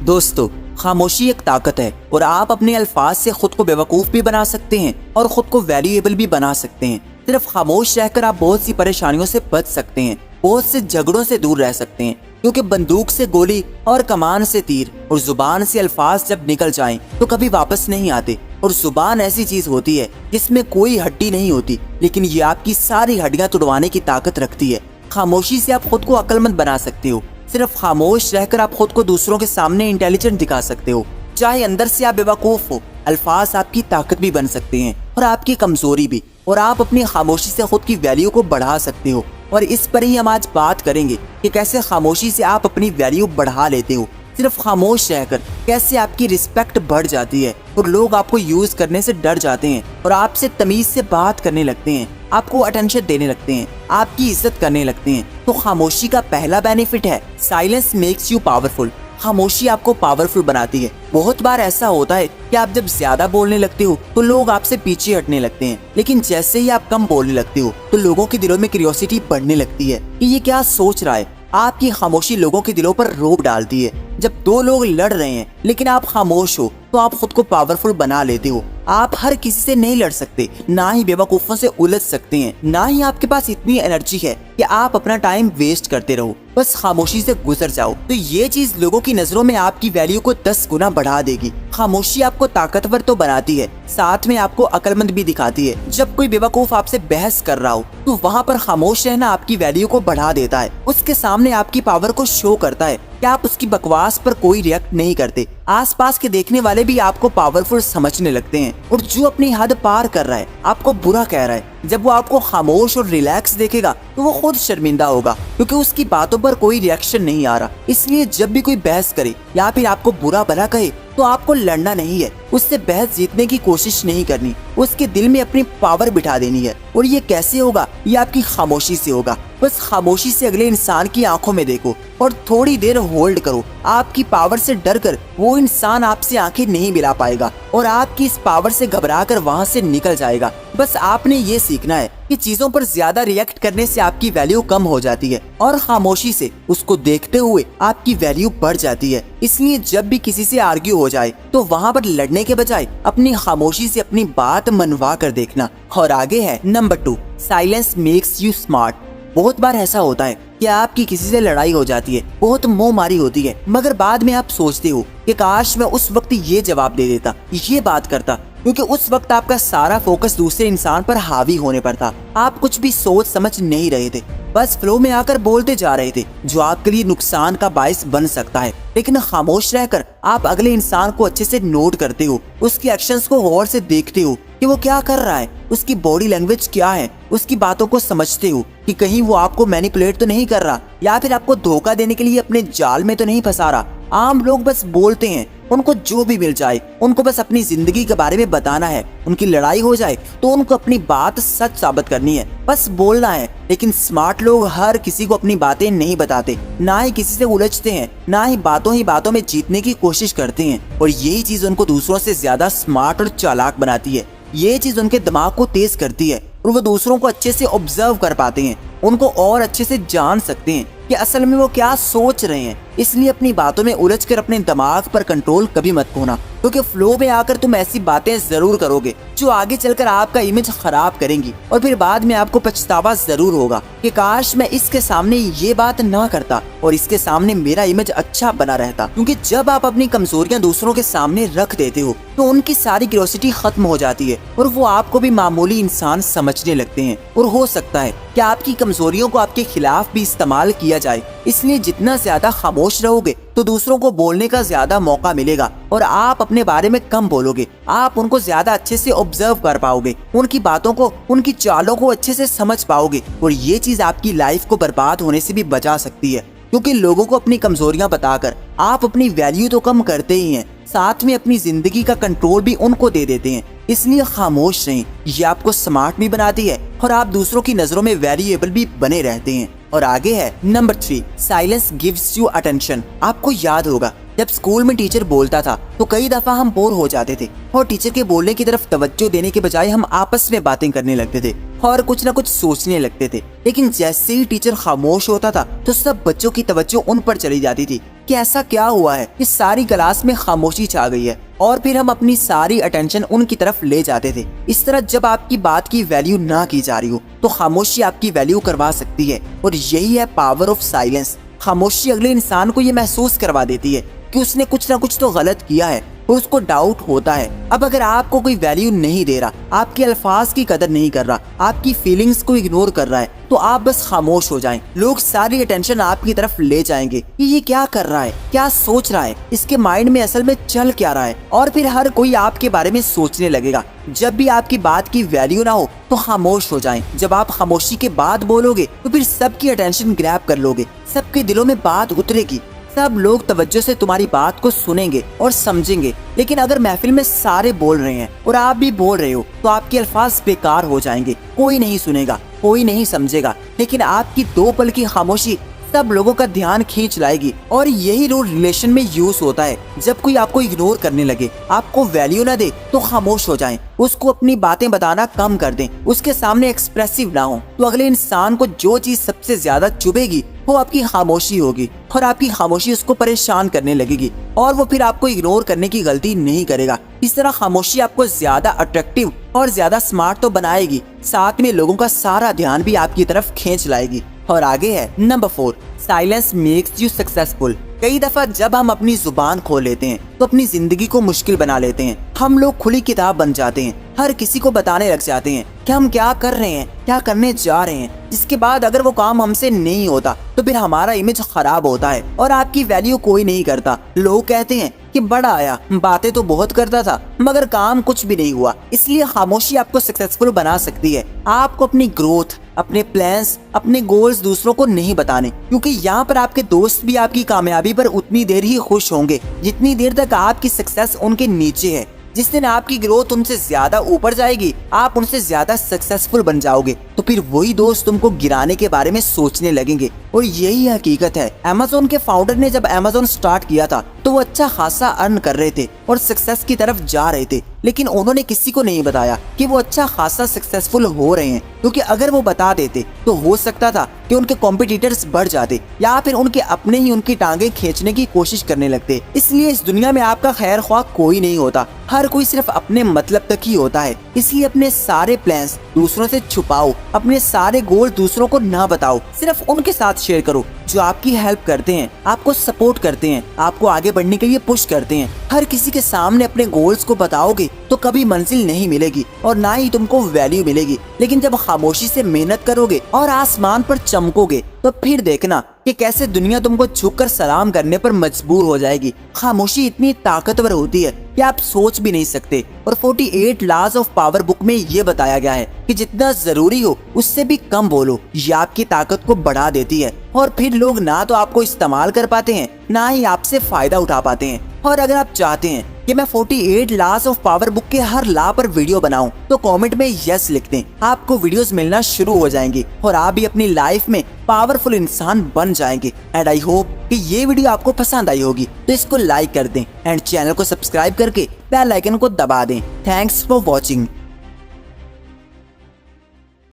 दोस्तों, खामोशी एक ताकत है और आप अपने अल्फाज से खुद को बेवकूफ़ भी बना सकते हैं और खुद को वैल्यूएबल भी बना सकते हैं। सिर्फ खामोश रहकर आप बहुत सी परेशानियों से बच सकते हैं, बहुत से झगड़ों से दूर रह सकते हैं, क्योंकि बंदूक से गोली और कमान से तीर और जुबान से अल्फाज जब निकल जाएं तो कभी वापस नहीं आते। और जुबान ऐसी चीज होती है जिसमें कोई हड्डी नहीं होती, लेकिन ये आपकी सारी हड्डियां तुड़वाने की ताकत रखती है। खामोशी से आप खुद को अक्लमंद बना सकते हो। सिर्फ खामोश रहकर आप खुद को दूसरों के सामने इंटेलिजेंट दिखा सकते हो। चाहे अंदर से आप बेवकूफ हो, अल्फाज आपकी ताकत भी बन सकते हैं और आपकी कमजोरी भी, और आप अपनी खामोशी से खुद की वैल्यू को बढ़ा सकते हो। और इस पर ही हम आज बात करेंगे कि कैसे खामोशी से आप अपनी वैल्यू बढ़ा लेते हो। सिर्फ खामोश रहकर कैसे आपकी रिस्पेक्ट बढ़ जाती है और लोग आपको यूज करने से डर जाते हैं और आपसे तमीज से बात करने लगते हैं, आपको अटेंशन देने लगते हैं, आपकी इज्जत करने लगते हैं। तो खामोशी का पहला बेनिफिट है साइलेंस मेक्स यू पावरफुल। खामोशी आपको पावरफुल बनाती है। बहुत बार ऐसा होता है कि आप जब ज्यादा बोलने लगते हो तो लोग आपसे पीछे हटने लगते हैं, लेकिन जैसे ही आप कम बोलने लगते हो तो लोगों के दिलों में क्यूरियोसिटी बढ़ने लगती है कि ये क्या सोच रहा है। आपकी खामोशी लोगों के दिलों पर रोब डालती है। जब दो लोग लड़ रहे हैं लेकिन आप खामोश हो तो आप खुद को पावरफुल बना लेते हो। आप हर किसी से नहीं लड़ सकते, ना ही बेवकूफों से उलझ सकते हैं, ना ही आपके पास इतनी एनर्जी है कि आप अपना टाइम वेस्ट करते रहो। बस खामोशी से गुजर जाओ। तो ये चीज लोगों की नजरों में आपकी वैल्यू को 10 गुना बढ़ा देगी। खामोशी आपको ताकतवर तो बनाती है, साथ में आपको अक्लमंद भी दिखाती है। जब कोई बेवकूफ आपसे बहस कर रहा हो तो वहाँ पर खामोश रहना आपकी वैल्यू को बढ़ा देता है। उसके सामने आपकी पावर को शो करता है कि आप उसकी बकवास पर कोई रिएक्ट नहीं करते। आसपास के देखने वाले भी आपको पावरफुल समझने लगते हैं, और जो अपनी हद पार कर रहा है, आपको बुरा कह रहा है, जब वो आपको खामोश और रिलैक्स देखेगा तो वो खुद शर्मिंदा होगा, क्योंकि उसकी बातों पर कोई रिएक्शन नहीं आ रहा। इसलिए जब भी कोई बहस करे या फिर आपको बुरा भला कहे तो आपको लड़ना नहीं है, उससे बहस जीतने की कोशिश नहीं करनी, उसके दिल में अपनी पावर बिठा देनी है। और ये कैसे होगा? ये आपकी खामोशी से होगा। बस खामोशी से अगले इंसान की आंखों में देखो और थोड़ी देर होल्ड करो। आपकी पावर से डर कर वो इंसान आपसे आंखें नहीं मिला पाएगा और आपकी इस पावर से घबराकर वहाँ से निकल जाएगा। बस आपने ये सीखना है कि चीजों पर ज्यादा रिएक्ट करने से आपकी वैल्यू कम हो जाती है और खामोशी से उसको देखते हुए आपकी वैल्यू बढ़ जाती है। इसलिए जब भी किसी से आर्ग्यू हो जाए तो वहाँ पर लड़ने के बजाय अपनी खामोशी से अपनी बात मनवा कर देखना। और आगे है number 2, silence makes you smart. बहुत बार ऐसा होता है कि आपकी किसी से लड़ाई हो जाती है, बहुत मुंहमारी होती है, मगर बाद में आप सोचते हो कि काश मैं उस वक्त ये जवाब दे देता, ये बात करता, क्योंकि उस वक्त आपका सारा फोकस दूसरे इंसान पर हावी होने पर था। आप कुछ भी सोच समझ नहीं रहे थे, बस फ्लो में आकर बोलते जा रहे थे, जो आपके लिए नुकसान का बायस बन सकता है। लेकिन खामोश रहकर आप अगले इंसान को अच्छे से नोट करते हो, उसके एक्शंस को गौर से देखते हो कि वो क्या कर रहा है, उसकी बॉडी लैंग्वेज क्या है, उसकी बातों को समझते हो कि कहीं वो आपको मैनिपुलेट तो नहीं कर रहा या फिर आपको धोखा देने के लिए अपने जाल में तो नहीं फंसा रहा। आम लोग बस बोलते हैं, उनको जो भी मिल जाए, उनको बस अपनी जिंदगी के बारे में बताना है। उनकी लड़ाई हो जाए तो उनको अपनी बात सच साबित करनी है, बस बोलना है। लेकिन स्मार्ट लोग हर किसी को अपनी बातें नहीं बताते, ना ही किसी से उलझते हैं, ना ही बातों में जीतने की कोशिश करते हैं। और यही चीज उनको दूसरों से ज्यादा स्मार्ट और चालाक बनाती है। ये चीज उनके दिमाग को तेज करती है और वो दूसरों को अच्छे से ऑब्जर्व कर पाते हैं, उनको और अच्छे से जान सकते हैं कि असल में वो क्या सोच रहे हैं। इसलिए अपनी बातों में उलझकर अपने दिमाग पर कंट्रोल कभी मत खोना, क्योंकि फ्लो में आकर तुम ऐसी बातें जरूर करोगे जो आगे चलकर आपका इमेज खराब करेंगी, और फिर बाद में आपको पछतावा जरूर होगा कि काश मैं इसके सामने ये बात ना करता और इसके सामने मेरा इमेज अच्छा बना रहता। क्योंकि जब आप अपनी कमजोरियां दूसरों के सामने रख देते हो तो उनकी सारी क्यूरियोसिटी खत्म हो जाती है और वो आपको भी मामूली इंसान समझने लगते हैं। और हो सकता है कि आपकी कमजोरियों को आपके खिलाफ भी इस्तेमाल किया जाए। इसलिए जितना ज्यादा खामोश रहोगे तो दूसरों को बोलने का ज्यादा मौका मिलेगा और आप अपने बारे में कम बोलोगे। आप उनको ज्यादा अच्छे से ऑब्जर्व कर पाओगे, उनकी बातों को, उनकी चालों को अच्छे से समझ पाओगे, और ये चीज आपकी लाइफ को बर्बाद होने से भी बचा सकती है। क्योंकि लोगों को अपनी कमजोरियां बताकर आप अपनी वैल्यू तो कम करते ही हैं, साथ में अपनी जिंदगी का कंट्रोल भी उनको दे देते हैं। इसलिए खामोश रहें, ये आपको स्मार्ट भी बनाती है और आप दूसरों की नजरों में वैल्यूएबल भी बने रहते हैं। और आगे है number 3, silence gives you attention. आपको याद होगा जब स्कूल में टीचर बोलता था तो कई दफा हम बोर हो जाते थे और टीचर के बोलने की तरफ तवज्जो देने के बजाय हम आपस में बातें करने लगते थे और कुछ न कुछ सोचने लगते थे। लेकिन जैसे ही टीचर खामोश होता था तो सब बच्चों की तवज्जो उन पर चली जाती थी कि ऐसा क्या हुआ है कि सारी क्लास में खामोशी छा गई है, और फिर हम अपनी सारी अटेंशन उनकी तरफ ले जाते थे। इस तरह जब आपकी बात की वैल्यू ना की जा रही हो तो खामोशी आपकी वैल्यू करवा सकती है, और यही है पावर ऑफ साइलेंस। खामोशी अगले इंसान को ये महसूस करवा देती है कि उसने कुछ ना कुछ तो गलत किया है, और उसको डाउट होता है। अब अगर आपको कोई वैल्यू नहीं दे रहा, आपके अल्फाज की कदर नहीं कर रहा, आपकी फीलिंग्स को इग्नोर कर रहा है, तो आप बस खामोश हो जाएं। लोग सारी अटेंशन आपकी तरफ ले जाएंगे कि ये क्या कर रहा है, क्या सोच रहा है, इसके माइंड में असल में चल क्या रहा है, और फिर हर कोई आपके बारे में सोचने लगेगा। जब भी आपकी बात की वैल्यू ना हो तो खामोश हो जाएं। जब आप खामोशी के बाद बोलोगे तो फिर सबकी अटेंशन ग्रैब कर लोगे, सबके दिलों में बात उतरेगी, सब लोग तवज्जो से तुम्हारी बात को सुनेंगे और समझेंगे। लेकिन अगर महफिल में सारे बोल रहे हैं और आप भी बोल रहे हो तो आपके अल्फाज बेकार हो जाएंगे, कोई नहीं सुनेगा, कोई नहीं समझेगा। लेकिन आपकी 2 पल की खामोशी सब लोगों का ध्यान खींच लाएगी, और यही रूल रिलेशन में यूज होता है। जब कोई आपको इग्नोर करने लगे, आपको वैल्यू ना दे, तो खामोश हो जाएं, उसको अपनी बातें बताना कम कर दें, उसके सामने एक्सप्रेसिव ना हो। तो अगले इंसान को जो चीज सबसे ज्यादा चुभेगी वो आपकी खामोशी होगी, और आपकी खामोशी उसको परेशान करने लगेगी, और वो फिर आपको इग्नोर करने की गलती नहीं करेगा। इस तरह खामोशी आपको ज्यादा अट्रैक्टिव और ज्यादा स्मार्ट तो बनाएगी, साथ में लोगों का सारा ध्यान भी आपकी तरफ खींच लाएगी। और आगे है number 4, silence makes you successful. कई दफा जब हम अपनी जुबान खोल लेते हैं तो अपनी जिंदगी को मुश्किल बना लेते हैं। हम लोग खुली किताब बन जाते हैं, हर किसी को बताने लग जाते हैं कि हम क्या कर रहे हैं, क्या करने जा रहे हैं, जिसके बाद अगर वो काम हमसे नहीं होता तो फिर हमारा इमेज खराब होता है और आपकी वैल्यू कोई नहीं करता। लोग कहते हैं कि बड़ा आया, बातें तो बहुत करता था मगर काम कुछ भी नहीं हुआ। इसलिए खामोशी आपको सक्सेसफुल बना सकती है। आपको अपनी ग्रोथ, अपने प्लान्स, अपने गोल्स दूसरों को नहीं बताने, क्योंकि यहाँ पर आपके दोस्त भी आपकी कामयाबी पर उतनी देर ही खुश होंगे जितनी देर तक आपकी सक्सेस उनके नीचे है। जिस दिन आपकी ग्रोथ उनसे ज्यादा ऊपर जाएगी, आप उनसे ज्यादा सक्सेसफुल बन जाओगे, तो फिर वही दोस्त तुमको गिराने के बारे में सोचने लगेंगे। और यही हकीकत है। अमेज़न के फाउंडर ने जब अमेज़न स्टार्ट किया था तो वो अच्छा खासा अर्न कर रहे थे और सक्सेस की तरफ जा रहे थे, लेकिन उन्होंने किसी को नहीं बताया कि वो अच्छा खासा सक्सेसफुल हो रहे हैं, क्योंकि अगर वो बता देते तो हो सकता था कि उनके कॉम्पिटिटर्स बढ़ जाते, या फिर उनके अपने ही उनकी टांगे खींचने की कोशिश करने लगते। इसलिए इस दुनिया में आपका खैर ख्वाह कोई नहीं होता, हर कोई सिर्फ अपने मतलब तक ही होता है। इसलिए अपने सारे प्लान्स दूसरों से छुपाओ, अपने सारे गोल दूसरों को ना बताओ, सिर्फ उनके साथ शेयर करो जो आपकी हेल्प करते हैं, आपको सपोर्ट करते हैं, आपको आगे बढ़ने के लिए पुश करते हैं। हर किसी के सामने अपने गोल्स को बताओगे तो कभी मंजिल नहीं मिलेगी और ना ही तुमको वैल्यू मिलेगी। लेकिन जब खामोशी से मेहनत करोगे और आसमान पर चमकोगे तो फिर देखना कि कैसे दुनिया तुमको झुककर सलाम करने पर मजबूर हो जाएगी। खामोशी इतनी ताकतवर होती है कि आप सोच भी नहीं सकते। और 48 लॉज ऑफ पावर बुक में ये बताया गया है कि जितना जरूरी हो उससे भी कम बोलो, ये आपकी ताकत को बढ़ा देती है। और फिर लोग ना तो आपको इस्तेमाल कर पाते हैं, ना ही आपसे फायदा उठा पाते हैं। और अगर आप चाहते हैं कि मैं 48 लॉज ऑफ पावर बुक के हर लॉ पर वीडियो बनाऊं तो कमेंट में यस लिख दें। आपको वीडियोस मिलना शुरू हो जाएंगी और आप भी अपनी लाइफ में पावरफुल इंसान बन जाएंगे। एंड आई होप कि ये वीडियो आपको पसंद आई होगी, तो इसको लाइक कर दें एंड चैनल को सब्सक्राइब करके बेल आइकन को दबा दें। Thanks for watching.